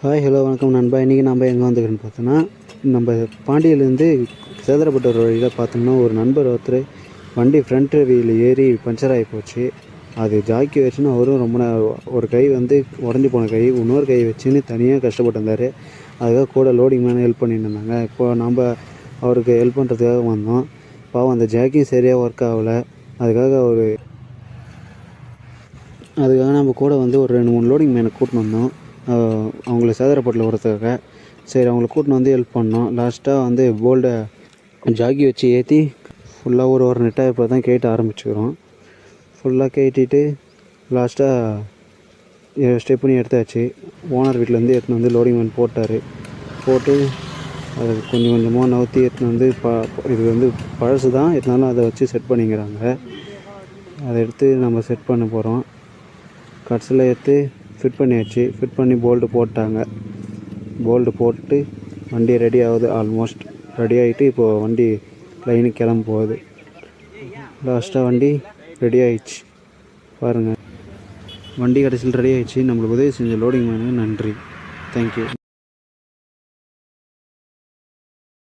Hi hello வணக்கம் நண்பா. இன்றைக்கி நம்ம எங்கே வந்துக்கிறோன்னு பார்த்தோன்னா, நம்ம பாண்டியிலேருந்து சேதரப்பட்ட வழியில் பார்த்தோம்னா ஒரு நண்பர் ஒருத்தர் வண்டி ஃப்ரண்ட் வீல் ஏறி பஞ்சர் ஆகி போச்சு. அது ஜாக்கி வச்சுன்னு அவரும் ரொம்ப ஒரு கை வந்து உடஞ்சி போன கை, இன்னொரு கை வச்சுன்னு தனியாக கஷ்டப்பட்டு இருந்தார். அதுக்காக கூட லோடிங் மேலே ஹெல்ப் பண்ணிட்டு இருந்தாங்க. இப்போ நம்ம அவருக்கு ஹெல்ப் பண்ணுறதுக்காக வந்தோம். பாவம் அந்த ஜாக்கியும் சரியாக ஒர்க் ஆகலை. அதுக்காக நம்ம கூட வந்து ஒரு 2-3 லோடிங் மேனை கூட்டின்னு வந்தோம். அவங்கள சேதரப்பட்டில் வரதுக்காக. சரி, அவங்கள கூட்டின்னு வந்து ஹெல்ப் பண்ணோம். லாஸ்ட்டாக வந்து போல்டை ஜாக்கி வச்சு ஏற்றி ஃபுல்லாக ஒரு நெட்டாக இப்போ தான் கேட்ட ஆரம்பிச்சுக்கிறோம். ஃபுல்லாக கேட்டிட்டு லாஸ்ட்டாக ஸ்டெப் பண்ணி எடுத்தாச்சு. ஓனர் வீட்டிலேருந்து எடுத்துன்னு வந்து லோடிங் மேன் போட்டு அதை கொஞ்சம் கொஞ்சமாக நவுற்றி எடுத்துன்னு வந்து இது வந்து பழசு தான், இருந்தாலும் அதை வச்சு செட் பண்ணிக்கிறாங்க. அதை எடுத்து நம்ம செட் பண்ண போகிறோம். கடைசியில் எடுத்து ஃபிட் பண்ணியாச்சு. ஃபிட் பண்ணி போல்ட்டு போட்டாங்க. போல்ட்டு போட்டு வண்டி ரெடி ஆகுது. ஆல்மோஸ்ட் ரெடி ஆகிட்டு இப்போது வண்டி லைனுக்கு கிளம்ப போகுது. லாஸ்ட்டாக வண்டி ரெடி ஆகிடுச்சு பாருங்கள். வண்டி கடைசியில் ரெடி ஆகிடுச்சு. நம்மளுக்கு உதவி செஞ்ச லோடிங் மேனுக்கு நன்றி. தேங்க்யூ.